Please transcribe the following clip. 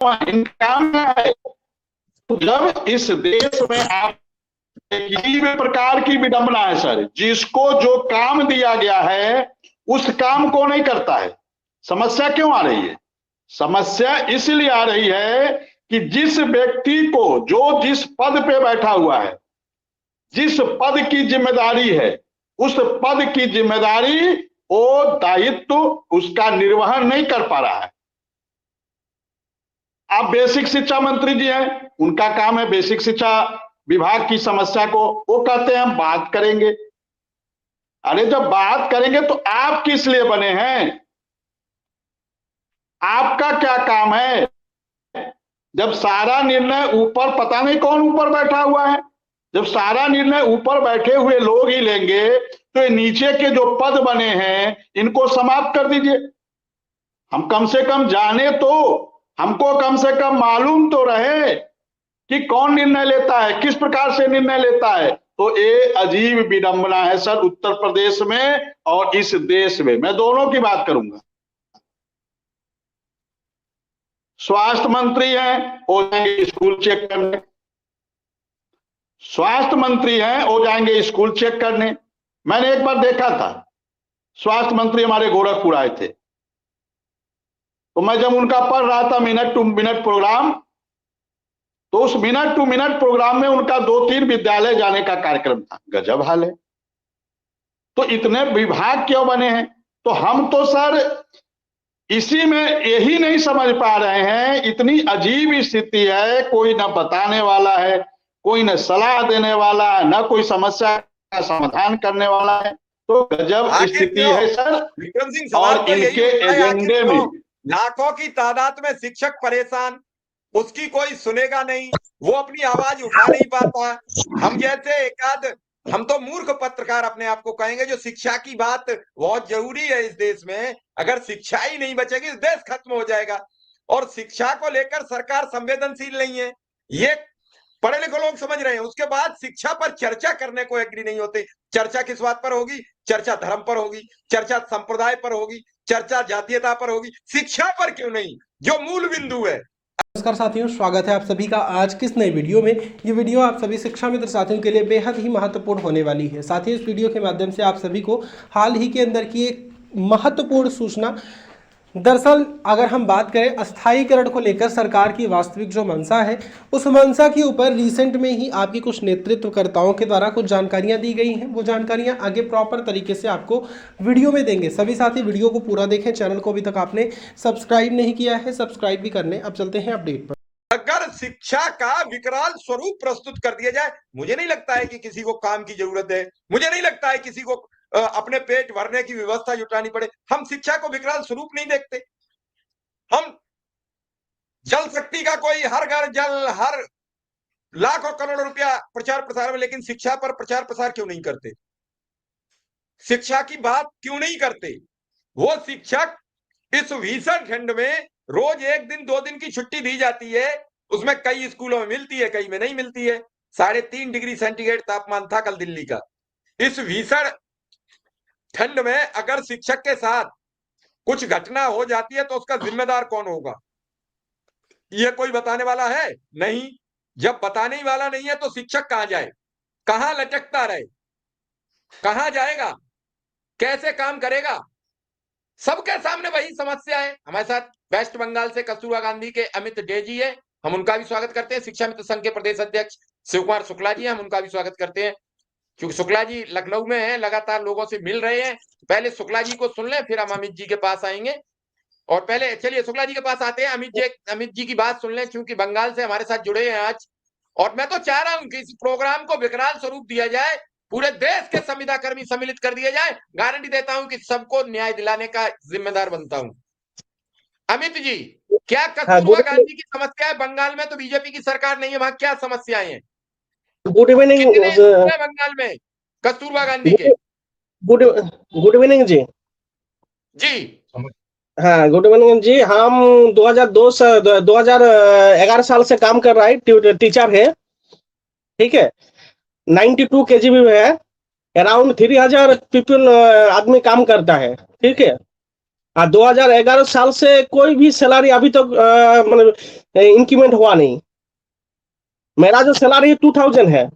इनका है। जब इस देश में आप किसी भी प्रकार की विडंबना है सर, जिसको जो काम दिया गया है उस काम को नहीं करता है। समस्या क्यों आ रही है? समस्या इसलिए आ रही है कि जिस व्यक्ति को जो जिस पद पे बैठा हुआ है, जिस पद की जिम्मेदारी है, उस पद की जिम्मेदारी वो दायित्व उसका निर्वहन नहीं कर पा रहा है। आप बेसिक शिक्षा मंत्री जी हैं, उनका काम है बेसिक शिक्षा विभाग की समस्या को, वो कहते हैं हम बात करेंगे। अरे जब बात करेंगे तो आप किस लिए बने हैं? आपका क्या काम है? जब सारा निर्णय ऊपर, पता नहीं कौन ऊपर बैठा हुआ है, जब सारा निर्णय ऊपर बैठे हुए लोग ही लेंगे तो नीचे के जो पद बने हैं इनको समाप्त कर दीजिए। हम कम से कम जाने तो, हमको कम से कम मालूम तो रहे कि कौन निर्णय लेता है, किस प्रकार से निर्णय लेता है। तो ये अजीब विडंबना है सर, उत्तर प्रदेश में और इस देश में। मैं दोनों की बात करूंगा। स्वास्थ्य मंत्री हैं, वो जाएंगे स्कूल चेक करने। स्वास्थ्य मंत्री हैं, वो जाएंगे स्कूल चेक करने। मैंने एक बार देखा था, स्वास्थ्य मंत्री हमारे गोरखपुर आए थे, तो मैं जब उनका पढ़ रहा था मिनट टू मिनट प्रोग्राम, तो उस मिनट टू मिनट प्रोग्राम में उनका 2-3 विद्यालय जाने का कार्यक्रम था। गजब हाल है। तो इतने विभाग क्यों बने हैं? तो हम तो सर इसी में यही नहीं समझ पा रहे हैं, इतनी अजीब स्थिति है, कोई न बताने वाला है, कोई न सलाह देने वाला है, न कोई समस्या का समाधान करने वाला है। तो गजब स्थिति है सर। विक्रम सिंह, और इनके एजेंडे में लाखों की तादाद में शिक्षक परेशान, उसकी कोई सुनेगा नहीं, वो अपनी आवाज उठा नहीं पाता। हम जैसे एकाध, हम तो मूर्ख पत्रकार अपने आप को कहेंगे, जो शिक्षा की बात बहुत जरूरी है इस देश में। अगर शिक्षा ही नहीं बचेगी इस देश खत्म हो जाएगा। और शिक्षा को लेकर सरकार संवेदनशील नहीं है, ये पढ़े लिखे लोग समझ रहे हैं। उसके बाद शिक्षा पर चर्चा करने को एग्री नहीं होते। चर्चा किस बात पर होगी? चर्चा धर्म पर होगी, चर्चा संप्रदाय पर होगी, चर्चा जातीयता पर होगी, शिक्षा पर क्यों नहीं, जो मूल बिंदु है। नमस्कार साथियों, स्वागत है आप सभी का आज किस नई वीडियो में। ये वीडियो आप सभी शिक्षा मित्र साथियों के लिए बेहद ही महत्वपूर्ण होने वाली है। साथियों, इस वीडियो के माध्यम से आप सभी को हाल ही के अंदर की एक महत्वपूर्ण सूचना, दरअसल अगर हम बात करें अस्थायीकरण को लेकर सरकार की वास्तविक जो मंशा है, उस मंशा के ऊपर रिसेंट में ही आपकी कुछ नेतृत्वकर्ताओं के द्वारा कुछ जानकारियां दी गई हैं। वो जानकारियां आगे प्रॉपर तरीके से आपको वीडियो में देंगे। सभी साथी वीडियो को पूरा देखें। चैनल को अभी तक आपने सब्सक्राइब नहीं किया है, सब्सक्राइब भी करने। अब चलते हैं अपडेट पर। अगर शिक्षा का विकराल स्वरूप प्रस्तुत कर दिया जाए, मुझे नहीं लगता है कि किसी को काम की जरूरत है, मुझे नहीं लगता है किसी को अपने पेट भरने की व्यवस्था जुटानी पड़े। हम शिक्षा को विकराल स्वरूप नहीं देखते। हम जल शक्ति का कोई हर घर जल, हर लाखों करोड़ रुपया प्रचार प्रसार में, लेकिन शिक्षा पर प्रचार प्रसार क्यों नहीं करते? शिक्षा की बात क्यों नहीं करते? वो शिक्षक इस भीषण ठंड में रोज 1 दिन 2 दिन की छुट्टी दी जाती है, उसमें कई स्कूलों में मिलती है, कई में नहीं मिलती है। 3.5 डिग्री सेंटीग्रेड तापमान था कल दिल्ली का। इस भीषण ठंड में अगर शिक्षक के साथ कुछ घटना हो जाती है तो उसका जिम्मेदार कौन होगा? ये कोई बताने वाला है? नहीं। जब बताने ही वाला नहीं है तो शिक्षक कहां जाए, कहां लटकता रहे, कहां जाएगा, कैसे काम करेगा? सबके सामने वही समस्या है। हमारे साथ वेस्ट बंगाल से कस्तूरबा गांधी के अमित डे जी है, हम उनका भी स्वागत करते हैं। शिक्षा मित्र संघ के प्रदेश अध्यक्ष शिव कुमार शुक्ला जी, हम उनका भी स्वागत करते हैं। क्योंकि शुक्ला जी लखनऊ में हैं, लगातार लोगों से मिल रहे हैं। पहले शुक्ला जी को सुन लें, फिर हम अमित जी के पास आएंगे। और पहले चलिए शुक्ला जी के पास आते हैं। अमित जी की बात सुन लें, क्योंकि बंगाल से हमारे साथ जुड़े हैं आज। और मैं तो चाह रहा हूं कि इस प्रोग्राम को विकराल स्वरूप दिया जाए, पूरे देश के संविदा कर्मी सम्मिलित कर दिए जाए। गारंटी देता हूं कि सबको न्याय दिलाने का जिम्मेदार बनता हूं। अमित जी, क्या कस्तूरबा गांधी की समस्या है बंगाल में? तो बीजेपी की सरकार नहीं है, वहां क्या समस्याएं हैं? गुड इवनिंग बंगाल में कस्तूरबा गांधी के। गुड इवनिंग जी। जी हाँ, गुड इवनिंग जी। हम 2011 साल से काम कर रहा है, टीचर है, ठीक है। 92 KGB में है, अराउंड 3000 पीपल आदमी काम करता है, ठीक है। और 2011 साल से कोई भी सैलरी अभी तक मतलब इंक्रीमेंट हुआ नहीं। मेरा जो सैलरी 2000 है